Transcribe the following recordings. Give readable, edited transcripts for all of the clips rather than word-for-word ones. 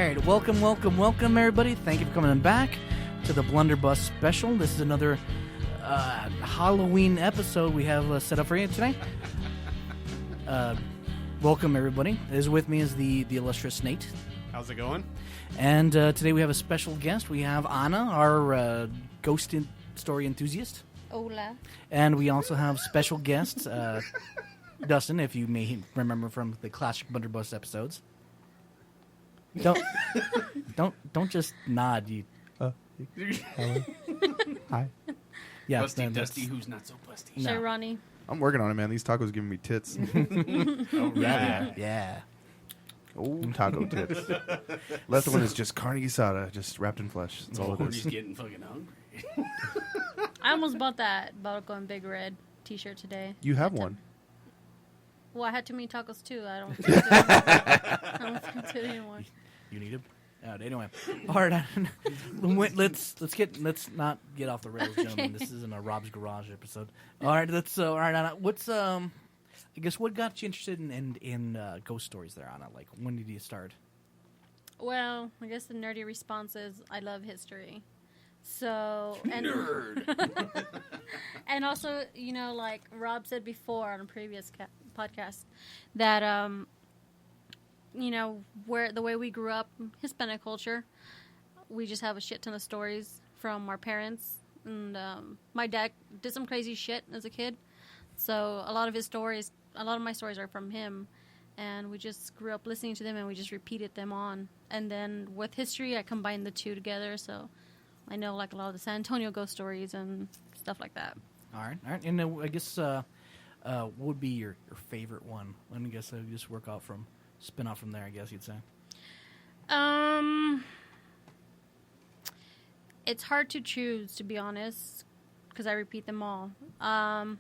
right, welcome, everybody. Thank you for coming back to the Blunderbuss Special. This is another Halloween episode we have set up for you today. Welcome, everybody. With me is the illustrious Nate. How's it going? And today we have a special guest. We have Anna, our ghost story enthusiast. Hola. And we also have special guests, Dustin, if you may remember from the classic Blunderbuss episodes. Don't just nod. You. Hello. Hi. Yeah, Busty Dusty, who's not so busty. No. Sure, Ronnie. I'm working on it, man. These tacos giving me tits. Oh, Yeah. Oh, taco tits. Last one is just carne asada, just wrapped in flesh. That's all it He's is. getting fucking hungry. I almost bought that Bottle and Big Red t-shirt today. You have one. Well, I had too many tacos, too. I don't think I don't do it anymore. You need it. Anyway, all right. Let's not get off the rails, gentlemen. This isn't a Rob's Garage episode. All right, all right, Anna. What's I guess what got you interested in ghost stories there, Anna? Like, when did you start? Well, I guess the nerdy response is I love history. So and Nerd. and also, like Rob said before on a previous podcast, that where the way we grew up, Hispanic culture, we just have a shit ton of stories from our parents. And my dad did some crazy shit as a kid, so a lot of my stories are from him. And we just grew up listening to them, and we just repeated them on. And then with history, I combined the two together, so I know like a lot of the San Antonio ghost stories and stuff like that. All right. And I guess what would be your favorite one? I guess I just spin off from there, I guess you'd say. It's hard to choose, to be honest, because I repeat them all. I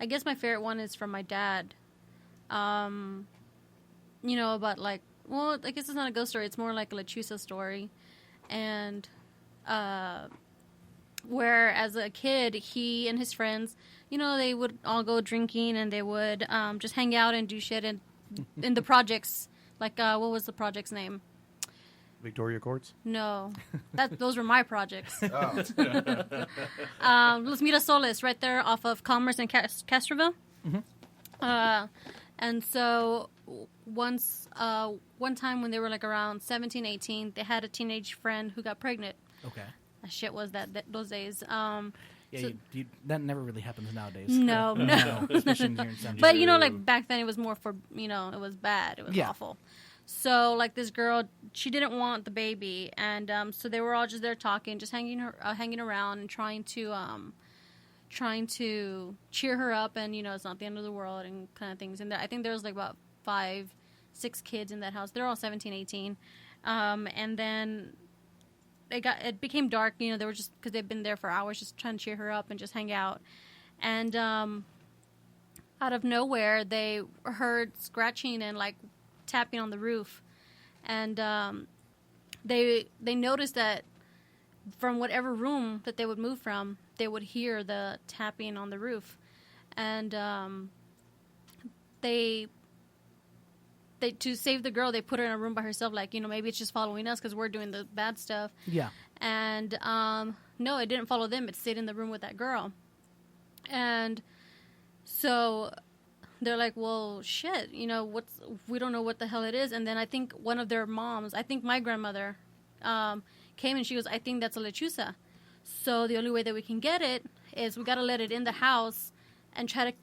guess my favorite one is from my dad. About I guess it's not a ghost story. It's more like a Lechuza story. And where as a kid, he and his friends, they would all go drinking and they would just hang out and do shit in the projects. Like, what was the project's name? Victoria Courts? No. Those were my projects. Oh. Los Mirasoles, right there off of Commerce and Castroville. Mm-hmm. And so one time when they were like around 17, 18, they had a teenage friend who got pregnant. Okay. That shit was those days. That never really happens nowadays. No. Especially here in San But, Diego. like back then it was more for, it was bad. It was awful. So, like, this girl, she didn't want the baby. And so they were all just there talking, just hanging around and trying to cheer her up. And, it's not the end of the world and kind of things. And I think there was like about 5, 6 kids in that house. They're all 17, 18. And then it became dark. They were just, because they've been there for hours just trying to cheer her up and just hang out. And out of nowhere, they heard scratching and like tapping on the roof. And they noticed that from whatever room that they would move from, they would hear the tapping on the roof. And they to save the girl, they put her in a room by herself, like, maybe it's just following us because we're doing the bad stuff. Yeah. And no, it didn't follow them. It stayed in the room with that girl. And so they're like, well, shit, we don't know what the hell it is. And then I think one of their moms, I think my grandmother, came and she goes, I think that's a lechuza. So the only way that we can get it is we got to let it in the house and try to,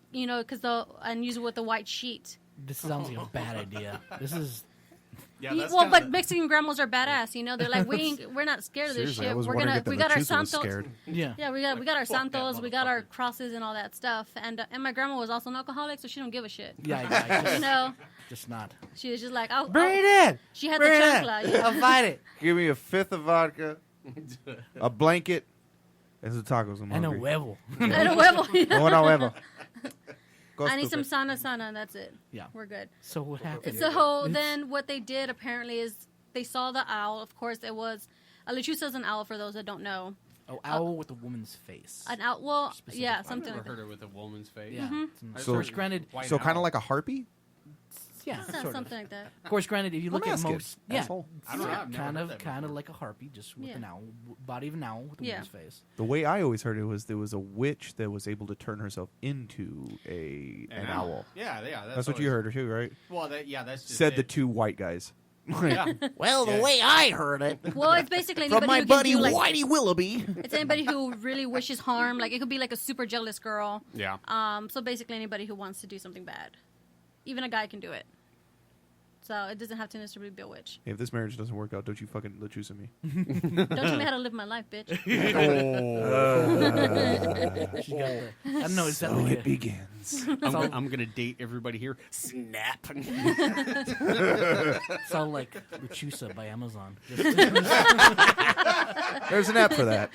and use it with a white sheet. This sounds like a bad idea. This is... Yeah, that's but Mexican grandmas are badass, They're like, we're not scared of this Seriously, shit. I was we wondering if the got our Lechuza was santos. scared. Yeah. Yeah, we got our Fuck that santos, we got our motherfucker. crosses and all that stuff. And my grandma was also an alcoholic, so she don't give a shit. Yeah, just not. She was just like, Bring it in! She had Bring the it chancla. in! I'll fight it. Give me a fifth of vodka, a blanket, and some tacos. I'm And a hungry. huevo. And a huevo. No, no huevo. Go I need some stupid. sana, and that's it. Yeah. We're good. So what happened? So then what they did apparently is they saw the owl. Of course, it was a lechuza is an owl for those that don't know. Oh, owl with a woman's face. An owl. Well, Specific. yeah, I've something I've like never that. heard her with a woman's face. Yeah. Mhm. It's So- first granted, White So kind owl. of like a harpy? Yeah, sort of. something like that. Of course, granted, if you look at asking, most, yeah, asshole. I don't know. I've never kind heard of that kind of before. like a harpy, just with Yeah. an owl, body of an owl with a Yeah. woman's face. The way I always heard it was there was a witch that was able to turn herself into an owl. Yeah. That's what you heard too, right? Well, that's just Said the it. 2 white guys. Yeah. Well, the way I heard it Well, it's basically anybody who can do, like, Whitey Willoughby. it's anybody who really wishes harm. Like, it could be like a super jealous girl. Yeah. So basically anybody who wants to do something bad. Even a guy can do it. So it doesn't have to necessarily be a witch. Hey, if this marriage doesn't work out, don't you fucking Lechuza me. Don't tell me how to live my life, bitch. She got the, I don't know. Is that So like it a, begins. I'm gonna date everybody here. Snap. it's all like Lechuza by Amazon. Just, There's an app for that.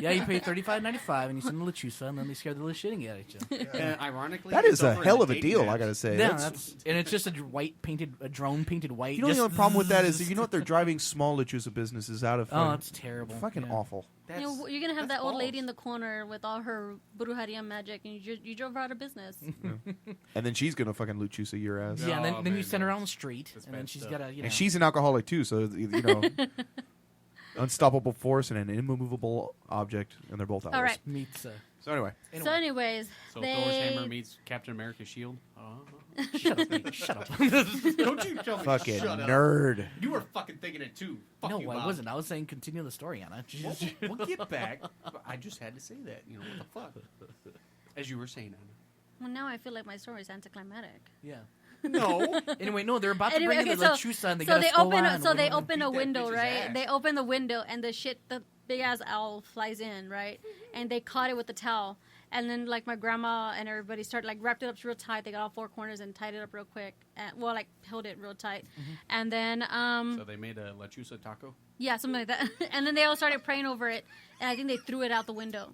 yeah, you pay $35.95 and you send the Lechuza, and then they scare the little shitting out of you. And ironically, That it's is a over in hell the of a dating deal, apps. I gotta say. Yeah, That's- and it's just a drone painted white. you know the just only problem with that is, you know what, they're driving small Lechuza businesses out of Oh, it's terrible. fucking Yeah. awful. You know, you're going to have that old lady in the corner with all her brujeria magic, and you drove her out of business. And then she's gonna fucking Lechuza your ass. Yeah, and Oh, then you man, send her that's- on the street, that's and then bad she's stuff. got to, And she's an alcoholic too, so you know, unstoppable force and an immovable object, and they're both owls. All right. meets. So anyway, So anyways, So they... Thor's hammer meets Captain America's shield. Shut up, mate, shut up. Don't you tell me. fucking Shut up. nerd. You were fucking thinking it too. Fuck No, you, I Bob. wasn't. I was saying continue the story, Anna. We'll get back. But I just had to say that. You know what the fuck? As you were saying, Anna. Well, now I feel like my story is anticlimactic. Yeah. No. Anyway, no, they're about to Anyway, bring in okay, the so, Lechuza, and they so got they a skull open, line, so they whatever. open a Beat that window, bitch's right? ass. They open the window, and the big ass owl flies in, right? And they caught it with the towel, and then like my grandma and everybody started like wrapped it up real tight. They got all 4 corners and tied it up real quick, and well, like held it real tight, and then So they made a lechuza taco. yeah, something like that. And then they all started praying over it, and I think they threw it out the window.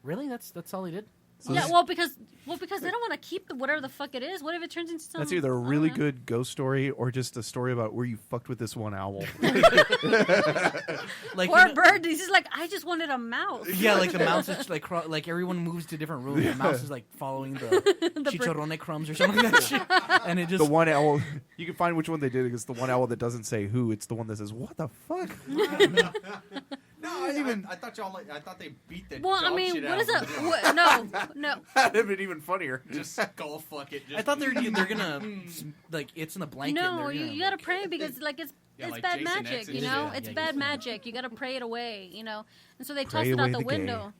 Really? That's all he did? Yeah, well, because they don't want to keep whatever the fuck it is. What if it turns into something? That's either a really good ghost story or just a story about where you fucked with this one owl. Like, Or you a know- bird. He's just like, I just wanted a mouse. Yeah, like the mouse is like like everyone moves to different rooms. The mouse is like following the chicharrone crumbs or something like that shit. And it just The one owl, you can find which one they did. It's the one owl that doesn't say who. It's the one that says, "What the fuck?" No, I thought y'all. I thought they beat the. Well, I dog mean, shit what out is of it? them. What, no. That'd have been even funnier. Just skull fuck it. Just I thought they're gonna like it's in the blanket. and No, they're you gonna, gotta like, pray because like it's Yeah, like bad Jason magic, X you and know. shit. It's Yeah, bad Jason. magic. You gotta pray it away, you know. And so they Pray tossed it out away the the gay. window.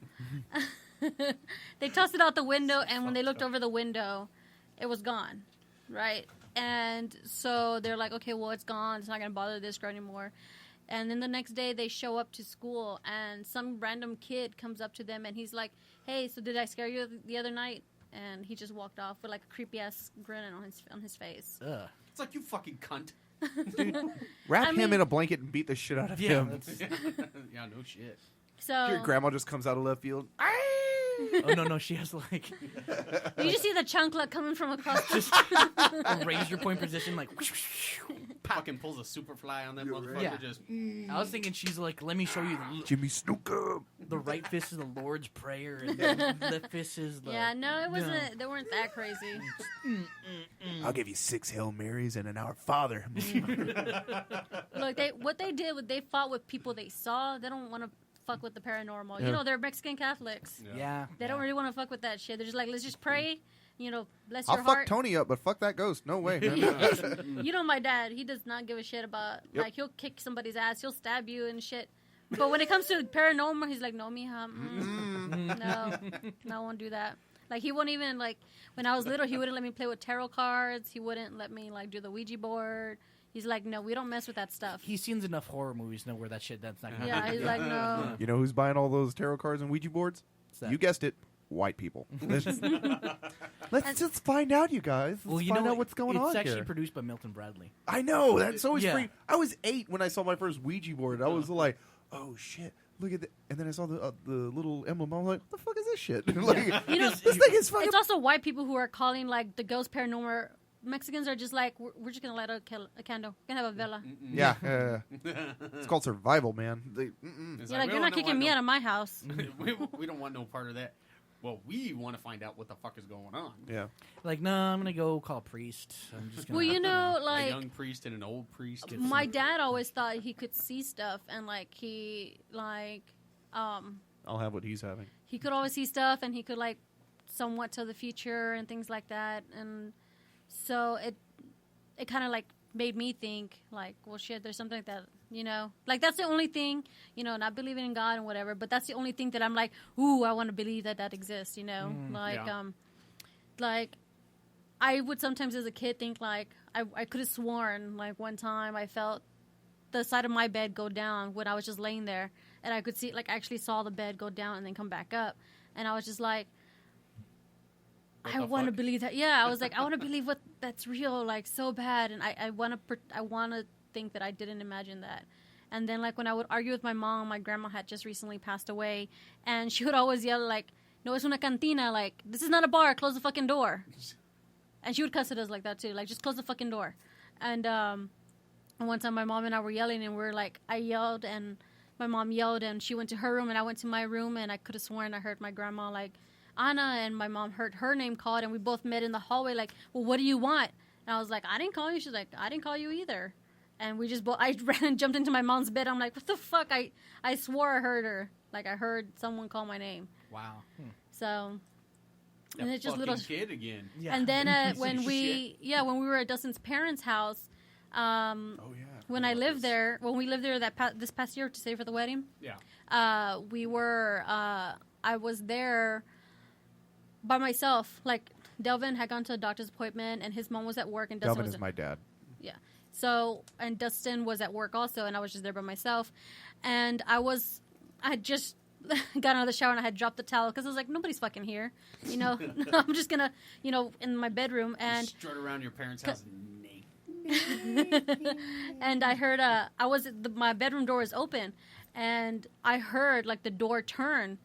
They tossed it out the window, and when they looked over the window, it was gone, right? And so they're like, okay, well, it's gone. It's not gonna bother this girl anymore. And then the next day, they show up to school, and some random kid comes up to them, and he's like, "Hey, so did I scare you the other night?" And he just walked off with like a creepy ass grin on his face. Ugh. It's like you fucking cunt. Wrap I him mean- in a blanket and beat the shit out of Yeah, him. that's, Yeah, no shit. So Your grandma just comes out of left field. oh no, she has like you just see the chunkla coming from across the a razor point position, like. Fucking pulls a super fly on that motherfucker. Yeah. Just. I was thinking she's like, let me show you Jimmy Snooker. the right fist is the Lord's prayer, and the left fist is the. Yeah, no, it wasn't. They weren't that crazy. I'll give you 6 Hail Marys and an Our Father. Look, what they did was they fought with people they saw. They don't want to fuck with the paranormal. Yeah. You know, they're Mexican Catholics. Yeah. They don't really want to fuck with that shit. They're just like, let's just pray. You know, bless I'll your fuck heart. Tony up, but fuck that ghost. No way. You know, my dad, he does not give a shit about, Yep. like, he'll kick somebody's ass, he'll stab you and shit. But when it comes to paranormal, he's like, no, mija, no, I won't do that. Like, he won't even, like, when I was little, he wouldn't let me play with tarot cards. He wouldn't let me, like, do the Ouija board. He's like, no, we don't mess with that stuff. He's seen enough horror movies to know where that shit that's not. Gonna Yeah, he's like, no. You know who's buying all those tarot cards and Ouija boards? What's that? You guessed it. White people. Let's just find out, you guys. Let's Well, you find know out what's going on It's actually here. produced by Milton Bradley. I know. That's always Yeah. free. I was 8 when I saw my first Ouija board. I was like, oh, shit. Look at that. And then I saw the little emblem. I was like, what the fuck is this shit? Like, You know, this thing is fucking... it's also white people who are calling, like, the ghost paranormal. Mexicans are just like, we're just going to light a candle. We're going to have a vela. Yeah. It's called survival, man. It's You're like, you're not kicking me out of my house. We don't want no part of that. well, we want to find out what the fuck is going on. Yeah. Like, no, I'm gonna go call a priest. I'm just gonna. Well, you know, A like young priest and an old priest. my dad always thought he could see stuff, and like he I'll have what he's having. he could always see stuff, and he could like somewhat tell the future and things like that, and so it kind of like made me think like, well, shit, there's something like that, you know, like that's the only thing, you know, not believing in God and whatever, but that's the only thing that I'm like, ooh, I want to believe that exists, you know, like I would sometimes as a kid think like I could have sworn like one time I felt the side of my bed go down when I was just laying there, and I could see like I actually saw the bed go down and then come back up, and I was just like, I want to believe that. Yeah, I was like, I want to believe that's real, like so bad, and I want to think that I didn't imagine that. And then like when I would argue with my mom, my grandma had just recently passed away, and she would always yell like, "No es una cantina," like this is not a bar, close the fucking door. And she would cuss at us like that too, like just close the fucking door. And one time my mom and I were yelling, and we're like, I yelled and my mom yelled, and she went to her room and I went to my room, and I could have sworn I heard my grandma like, Anna, and my mom heard her name called, and we both met in the hallway like, well, what do you want? And I was like, I didn't call you. She's like, I didn't call you either. And we just I ran and jumped into my mom's bed. I'm like, what the fuck? I swore I heard her. Like I heard someone call my name. Wow. So, That and it's just little kid again. Yeah. And then when we were at Dustin's parents' house, when I lived there, when we lived there this past year to stay for the wedding, I was there by myself. Like Delvin had gone to a doctor's appointment, and his mom was at work, and Dustin Delvin is my dad. Yeah. So, and Dustin was at work also, and I was just there by myself, and I had just got out of the shower, and I had dropped the towel because I was like, nobody's fucking here, you know. I'm just gonna, you know, in my bedroom and strut around your parents' house naked. And I heard my bedroom door was open, and I heard like the door turn,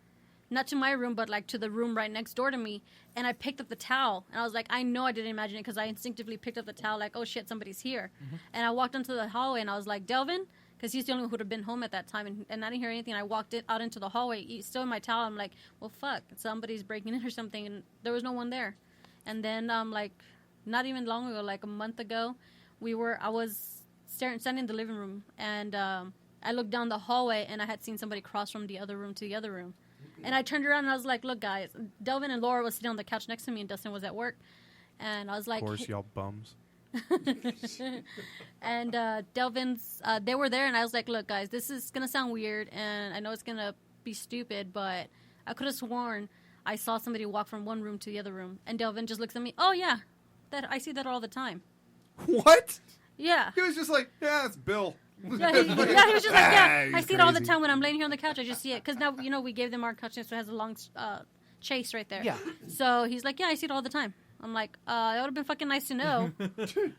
not to my room, but like to the room right next door to me. And I picked up the towel, and I was like, I know I didn't imagine it because I instinctively picked up the towel like, oh shit, somebody's here. Mm-hmm. And I walked into the hallway, and I was like, Delvin, because he's the only one who would have been home at that time, and I didn't hear anything. I walked out into the hallway, still in my towel. I'm like, well, fuck, somebody's breaking in or something, and there was no one there. And then like, not even long ago, like a month ago, I was standing in the living room, and I looked down the hallway, and I had seen somebody cross from the other room to the other room. And I turned around, and I was like, look, guys, Delvin and Laura was sitting on the couch next to me, and Dustin was at work. And I was like... Of course, y'all bums. And Delvin's... they were there, and I was like, look, guys, this is going to sound weird, and I know it's going to be stupid, but I could have sworn I saw somebody walk from one room to the other room. And Delvin just looks at me, oh, yeah, I see that all the time. What? Yeah. He was just like, yeah, it's Bill. Yeah, he was just like, yeah, He's I see it all the crazy. time when I'm laying here on the couch. I just see it. Because now, you know, we gave them our couch, so it has a long chase right there. Yeah. So he's like, yeah, I see it all the time. I'm like, that would have been fucking nice to know.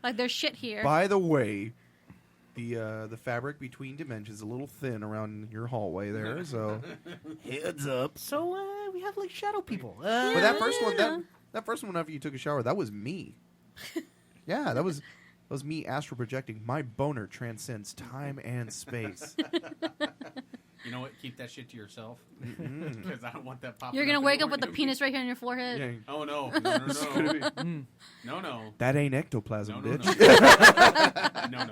Like, there's shit here. By the way, the fabric between dimensions is a little thin around your hallway there, so heads up. So we have like shadow people. But that first one, that first one after you took a shower, that was me. Yeah, that was me astral projecting. My boner transcends time and space. You know what? Keep that shit to yourself. Because I don't want that popping. You're going to wake up with the penis right here on your forehead. Yeah. Oh, no. No. That ain't ectoplasm, No. bitch. No.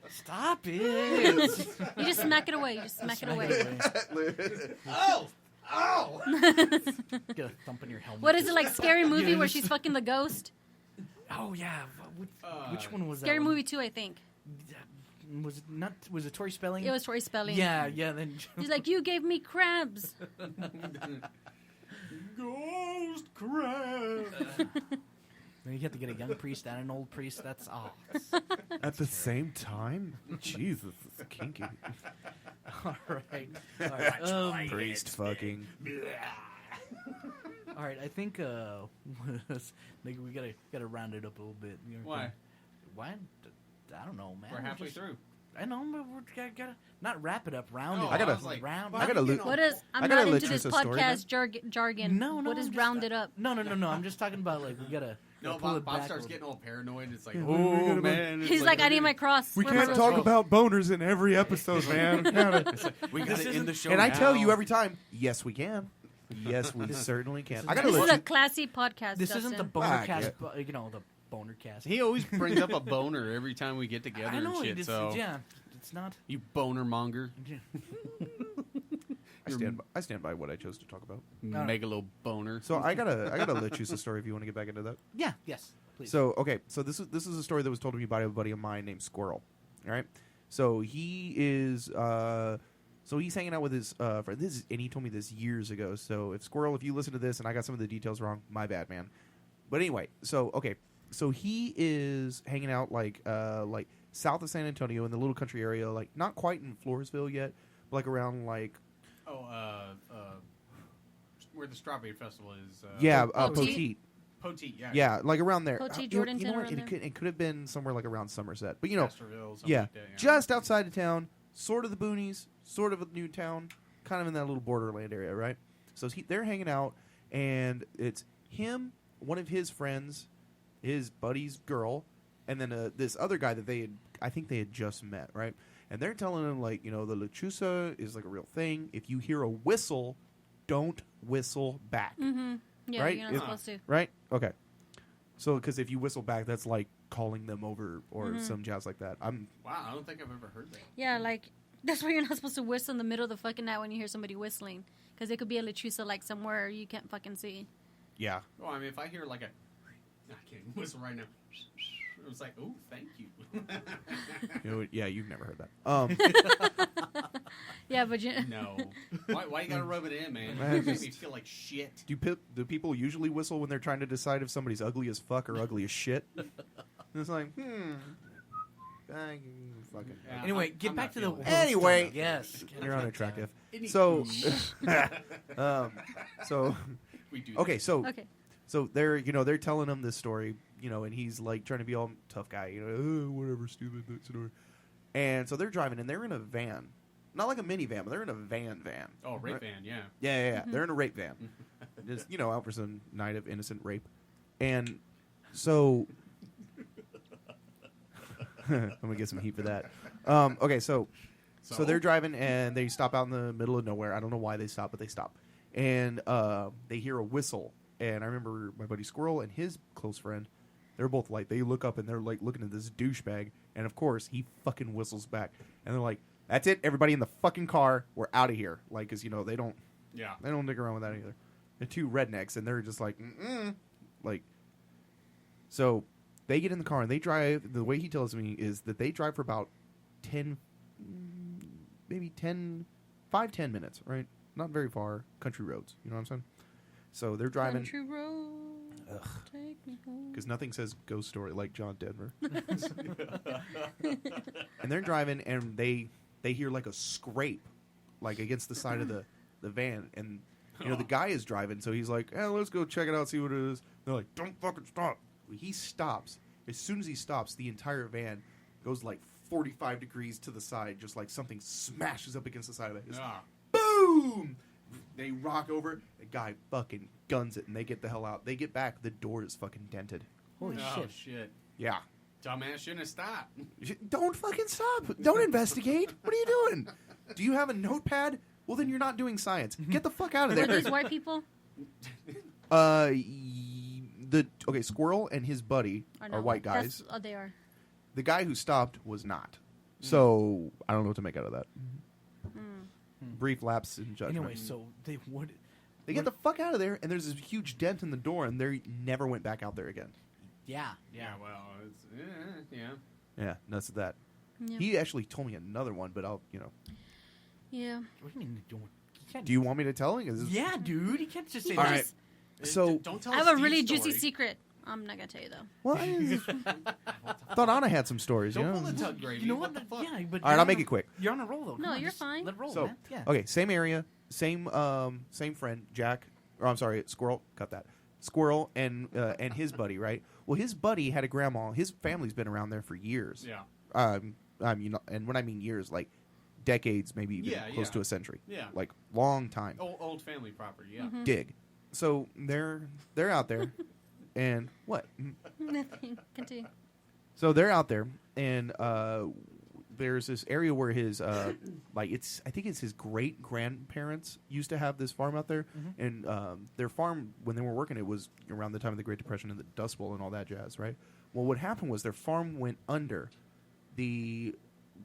Stop it. You just smack it away. Oh! Get a thump in your helmet. What is it, like Scary Movie where she's fucking the ghost? Oh yeah. Which one was Scary that? Movie 2, I think. Was it not? Was it Tori Spelling? It was Tori Spelling. Yeah. Then He's like, you gave me crabs. Ghost crab. Then you have to get a young priest and an old priest. That's At the same time? Jesus, it's kinky. all right. Priest fucking. All right. I think maybe we gotta round it up a little bit. You know, Why? Why? I don't know, man. We're halfway through. I know, but we're gotta not wrap it up. Round Oh, it. I gotta- up. round. I gotta loot. What is... I'm I gotta not let into you this a story, podcast jargon. No. What is I'm just- rounded up? No. I'm just talking about like we gotta No, pull it Bob back starts a getting all paranoid. It's like, Yeah, oh, gonna- man. It's He's like, I need my cross. We Where am I can't supposed talk to go? about boners in every episode, man. We got to end the show And I tell now. you every time, yes, we can. Yes, we certainly can. I gotta This let is you. a classy podcast. This isn't the Dustin. boner Ah, cast, yeah. but, the boner cast. He always brings up a boner every time we get together I know and shit. it is, So yeah, it's not. you boner monger, I stand by what I chose to talk about. megalo boner. So I gotta Lechuza story if you want to get back into that. Yeah, yes, please. So okay, so this is a story that was told to me by a buddy of mine named Squirrel. All right, so he is he's hanging out with his friend. And he told me this years ago. So if Squirrel, if you listen to this and I got some of the details wrong, my bad, man. But anyway, so okay, so he is hanging out like south of San Antonio in the little country area, like not quite in Floresville yet, but like around like Where the Strawberry Festival is. Poteet. Poteet, yeah. Yeah, like around there. Poteet, You know Jordanton, what? around there? It could have been somewhere like around Somerset, but Castroville, something yeah, like that, yeah. just outside of town, sort of the boonies, sort of a new town, kind of in that little borderland area, right? So they're hanging out, and it's him, one of his friends, his buddy's girl, and then this other guy that I think they had just met, right? And they're telling him, like, the Lechuza is like a real thing. If you hear a whistle, don't whistle back. Mm-hmm. Yeah, Right? you're not supposed to. Right? Okay. So, because if you whistle back, that's like calling them over or some jazz like that. Wow, I don't think I've ever heard that. Yeah, like, that's why you're not supposed to whistle in the middle of the fucking night when you hear somebody whistling. Because it could be a Lechuza, like, somewhere you can't fucking see. Yeah. Well, I mean, if I hear like I can't whistle right now. It's like, oh, thank you. Yeah, you've never heard that. Yeah, but you... No. Why you gotta rub it in, man? Man, It makes me feel like shit. Do people usually whistle when they're trying to decide if somebody's ugly as fuck or ugly as shit? And it's like, fucking. Yeah, anyway, I'm get back not to the feeling it. Anyway. Yes, You're unattractive. Any- So, so We do okay, that. so Okay. so they're telling him this story, and he's like trying to be all tough guy, oh, whatever, stupid that story. And so they're driving, and they're in a van, not like a minivan, but they're in a van. Oh, rape right? van, yeah. Yeah. They're in a rape van, just out for some night of innocent rape, and so I'm gonna get some heat for that. Okay, so they're driving and they stop out in the middle of nowhere. I don't know why they stop, but they stop, and they hear a whistle. And I remember my buddy Squirrel and his close friend. They're both like, they look up and they're like looking at this douchebag, and of course he fucking whistles back, and they're like, "That's it, everybody in the fucking car, we're out of here." Like, cause they don't dig around with that either. They're two rednecks, and they're just like, like. So they get in the car and they drive. The way he tells me is that they drive for about 10 minutes, right? Not very far, country roads. You know what I'm saying? So they're driving. Country road, take me home. Because nothing says ghost story like John Denver. And they're driving, and they hear like a scrape, like against the side of the van. And, the guy is driving, so he's like, let's go check it out, see what it is. They're like, don't fucking stop. He stops. As soon as he stops, the entire van goes like 45 degrees to the side, just like something smashes up against the side of it. Just boom! They rock over. The guy fucking guns it, and they get the hell out. They get back. The door is fucking dented. Holy Oh, shit. shit. Yeah. Dumbass shouldn't have stopped. Don't fucking stop. Don't investigate. What are you doing? Do you have a notepad? Well, then you're not doing science. Get the fuck out of Were there. these white people? Squirrel and his buddy Or are no? white guys. They are. The guy who stopped was not. So I don't know what to make out of that. Brief lapse in judgment. Anyway, so they would. They get the fuck out of there, and there's this huge dent in the door, and they never went back out there again. Yeah. Yeah, well, it's, yeah. Yeah, that's that. Yeah. He actually told me another one, but I'll. Yeah. What do you mean? You can't. Do you want me to tell him? Is this- Yeah, dude. You can't just say All that. right. So Don't tell I have a Steve's really story. juicy secret. I'm not gonna tell you though. Well, I thought Anna had some stories. Don't you pull know? the tug gravy. You know what what? the fuck? Yeah, but All right, you're I'll make it quick. You're on a roll though. No, Come on, you're just fine. Let it roll, So, man. Yeah. okay, same area, same friend, Jack. Or I'm sorry, Squirrel. Cut that. Squirrel and his buddy, right? Well, his buddy had a grandma. His family's been around there for years. Yeah. And when I mean years, like decades, maybe even Yeah, close yeah. to a century. Yeah. Like long time. Old family property, yeah. Mm-hmm. Dig. So they're out there, And what? Nothing. Continue. So they're out there, and there's this area where his I think it's his great grandparents used to have this farm out there, and their farm when they were working it was around the time of the Great Depression and the Dust Bowl and all that jazz, right? Well, what happened was their farm went under. The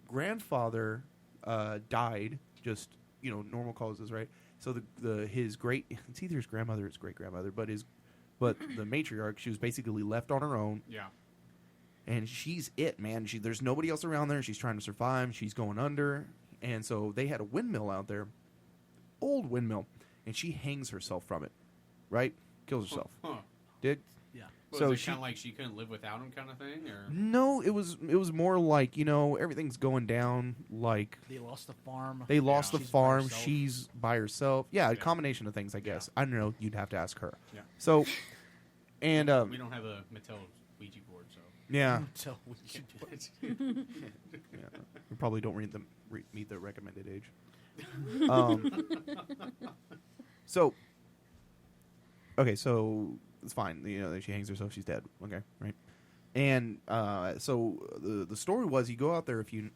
grandfather died, just normal causes, right? So his great, it's either his grandmother or his great grandmother, but the matriarch, she was basically left on her own. Yeah. And she's it, man. There's nobody else around there. She's trying to survive. She's going under. And so they had a windmill out there, old windmill, and she hangs herself from it, right? Kills herself. Huh. Dig? Yeah. So was it kind of like she couldn't live without him kind of thing? Or? No, it was more like, everything's going down. Like They lost the farm. they lost the She's by farm. herself. She's by herself. Yeah, a combination of things, I guess. I don't know. You'd have to ask her. Yeah. So, and We don't have a Mattel Ouija board, so. yeah. So we should Yeah, we probably don't meet the recommended age. So, okay, so it's fine. She hangs herself. She's dead. Okay, right. And so the story was, you go out there if you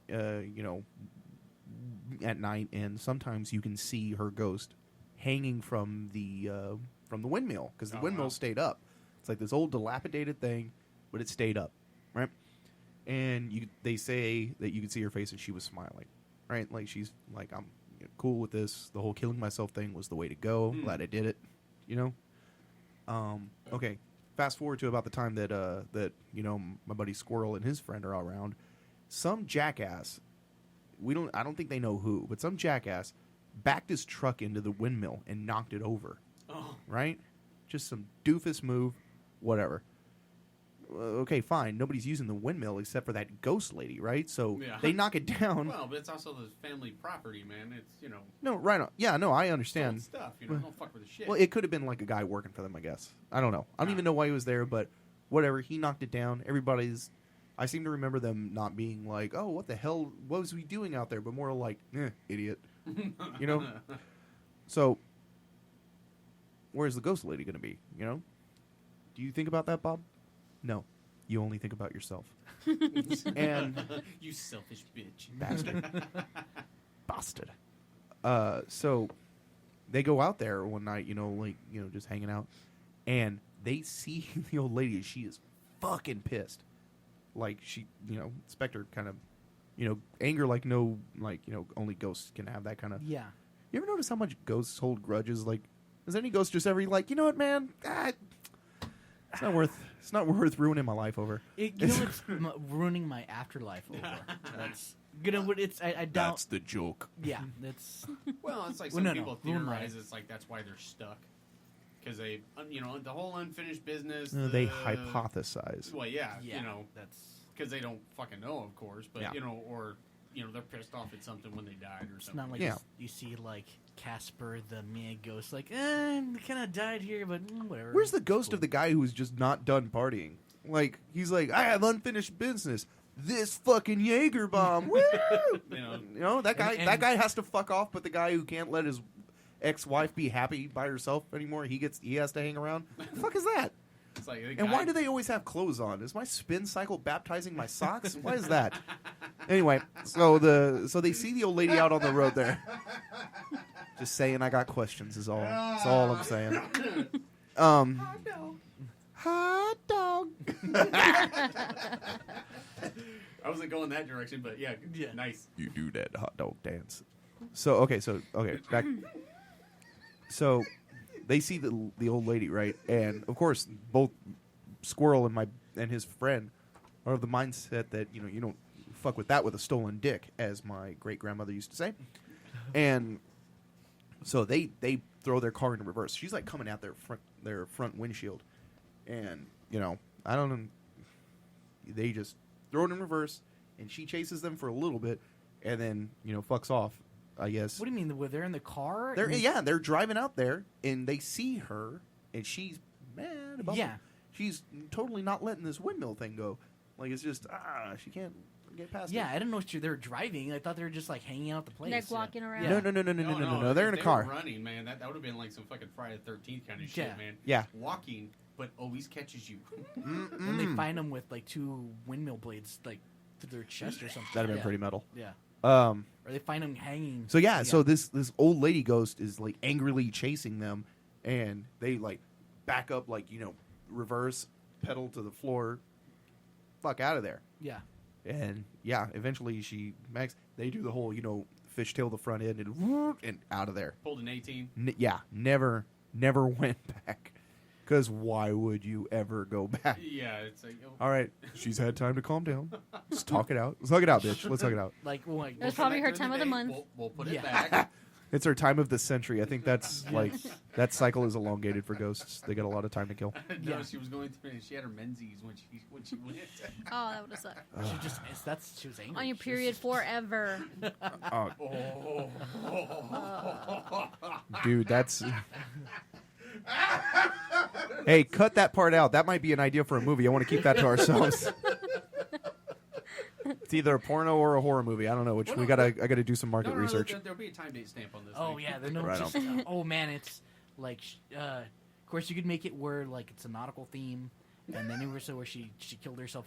at night, and sometimes you can see her ghost hanging from the windmill because the windmill stayed up. It's like this old dilapidated thing, but it stayed up, right? And they say that you could see her face, and she was smiling, right? Like she's like, I'm cool with this. The whole killing myself thing was the way to go. Glad I did it, Okay, fast forward to about the time that my buddy Squirrel and his friend are all around. Some jackass, I don't think they know who, but some jackass backed his truck into the windmill and knocked it over. Oh. Right? Just some doofus move, whatever. Okay, fine. Nobody's using the windmill except for that ghost lady, right? So they knock it down. Well, but it's also the family property, man. It's, No, right on. Yeah, no, I understand. old stuff, don't fuck with the shit. Well, it could have been like a guy working for them, I guess. I don't know. I don't even know why he was there, but whatever. He knocked it down. I seem to remember them not being like, oh, what the hell? What was we doing out there? But more like, idiot. So, where's the ghost lady going to be? Do you think about that, Bob? No. You only think about yourself. And you selfish bitch. Bastard. So they go out there one night, just hanging out, and they see the old lady. She is fucking pissed. Like she, Spectre kind of, anger like only ghosts can have that kind of. Yeah. You ever notice how much ghosts hold grudges? Like, does any ghost just ever like, you know what, man? It's not worth ruining my life over. It's ruining my afterlife over. That's I doubt. That's the joke. Yeah, that's. Well, it's like Well, some no, people no. theorize it's like that's why they're stuck. Because they, the whole unfinished business. They hypothesize. Well, yeah, that's. because they don't fucking know, of course. But Yeah. or they're pissed off at something when they died or It's something. not like Yeah. you see like Casper the Mia ghost, like, kind of died here, but whatever. Where's the ghost of the guy who was just not done partying? Like, he's like, I have unfinished business. This fucking Jaeger bomb. Woo! That guy. And- that guy has to fuck off. But the guy who can't let his ex-wife be happy by herself anymore, he has to hang around. The fuck is that? It's like, And why do they always have clothes on? Is my spin cycle baptizing my socks? Why is that? Anyway, so they see the old lady out on the road there. Just saying, I got questions. Is all. That's all I'm saying. Hot dog. I wasn't going that direction, but yeah. Nice. You do that hot dog dance. So back. So they see the old lady, right? And of course, both Squirrel and his friend are of the mindset that you don't fuck with that with a stolen dick, as my great grandmother used to say. And so they throw their car into reverse. She's like coming out their front windshield, and I don't know. They just throw it in reverse, and she chases them for a little bit, and then fucks off. I guess. What do you mean? They're in the car? They're driving out there, and they see her, and she's mad about it. She's totally not letting this windmill thing go. Like, it's just, she can't get past Yeah, it. I didn't know they were driving. I thought they were just like hanging out the place. Like walking around. Yeah. No. They're in a They car. were running, man. That would have been like some fucking Friday the 13th kind of shit, Yeah. man. Yeah. Walking, but always catches you. And they find them with like 2 windmill blades like through their chest or something. That'd have been Yeah. pretty metal. Yeah. Um. Or they find them hanging. So yeah, so this old lady ghost is like angrily chasing them, and they like back up, like reverse, pedal to the floor, fuck out of there. Yeah. And yeah, eventually they do the whole fishtail the front end and out of there. Pulled an 18. Never went back. Because why would you ever go back? Yeah, it's like... All right, she's had time to calm down. Let's talk it out. Let's hug it out, bitch. Let's hug it out. Like, That's probably her time of the month. We'll put it Yeah. back. It's her time of the century. I think that's like that cycle is elongated for ghosts. They got a lot of time to kill. No, Yeah. she was going through it. She had her menses when she went. Oh, that would have sucked. she was angry. On your She was- period forever. Oh, Oh. dude, that's. Hey, cut that part out. That might be an idea for a movie. I want to keep that to ourselves. It's either a porno or a horror movie. I don't know which. Well, I no, gotta do some market research. There'll be a time date stamp on this. Oh thing. yeah, they know. Right Just, oh man, it's like, of course you could make it where like it's a nautical theme, and then where she killed herself.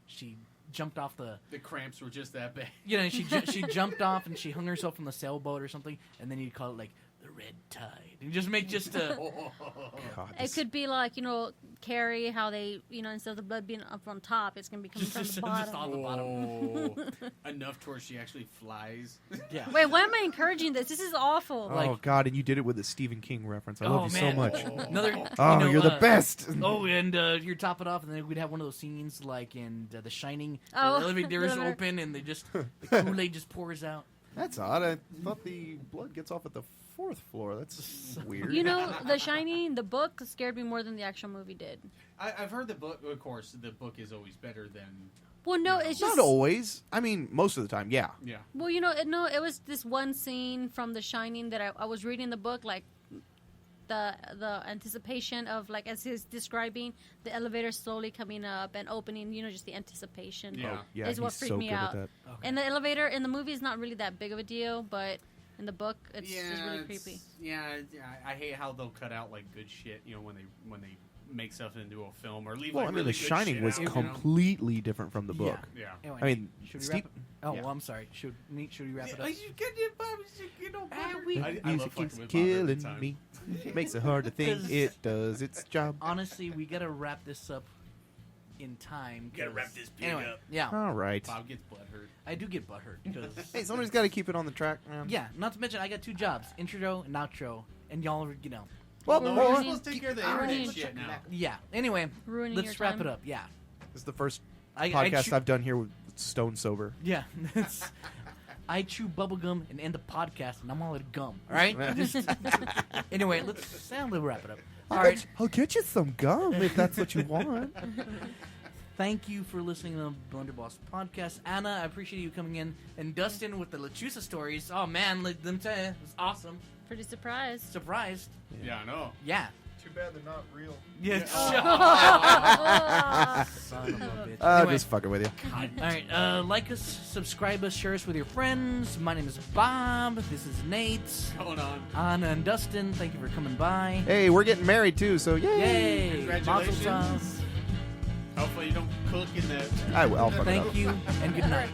She jumped off the. The cramps were just that bad. She jumped off and she hung herself from the sailboat or something, and then you'd call it like the red tide, and just make just a. God, It could be like, Carrie, how they, instead of the blood being up on top, it's going to be coming from the bottom. on the bottom. Enough to where she actually flies. Yeah. Wait, why am I encouraging this? This is awful. oh God, and you did it with a Stephen King reference. I love you so much. Another. Oh, you're the best. Oh, and you top it off, and then we'd have one of those scenes like in The Shining. Oh, where the elevator doors whatever. open, and the Kool-Aid just pours out. That's odd. I thought the blood gets off at the 4th floor. That's weird. The Shining, the book scared me more than the actual movie did. I've heard the book. Of course, the book is always better than. Well, no, it's just Not always. I mean, most of the time, yeah. Yeah. Well, it was this one scene from The Shining that I was reading the book, like the anticipation of, like, as he's describing the elevator slowly coming up and opening, just the anticipation. Yeah. Yeah, is what he's freaked so me good out. at that. Okay. And the elevator in the movie is not really that big of a deal, but in the book, it's just really creepy. I hate how they'll cut out like good shit. When they make stuff into a film or leave. Well, like, I mean, really The good Shining shit was out, completely different from the book. Yeah. Anyway, I mean, should we Steve- wrap it? Oh, Yeah. well, I'm sorry. Should we wrap it up? I love Music fucking keeps with Bob every killing time. me. Makes it hard to think 'Cause- it does its job. Honestly, we gotta wrap this up in time. Gotta 'cause- wrap this pig anyway, up. Yeah, All right. Bob gets butthurt. I do get butthurt because Hey, somebody's got to keep it on the track, man. yeah. Not to mention, I got 2 jobs: intro and outro, and y'all, Well, No, We're we're ruining- supposed to take care of the ruining- internet shit now. yeah. Anyway, Ruining let's your wrap time. it up. Yeah, this is the first I podcast chew- I've done here with Stone Sober. Yeah. I chew bubblegum and end the podcast, and I'm all out of gum. All right? Anyway, let's wrap it up. All right. I'll get you some gum if that's what you want. Thank you for listening to the Blunderbuss podcast. Anna, I appreciate you coming in. And Dustin with the Lechuza stories. Oh, man, let them tell you. It was awesome. Pretty surprised. Surprised. Yeah, I know. Yeah. Too bad they're not real. Yeah. Oh. Son of a bitch. Anyway, Just fucking with you. all right. Like us, subscribe us, share us with your friends. My name is Bob. This is Nate. Going on. Anna and Dustin, thank you for coming by. Hey, we're getting married too, so yay! Yay! Congratulations. Mazel tov. Hopefully you don't cook in the. I'll fuck it up. Thank you and good night.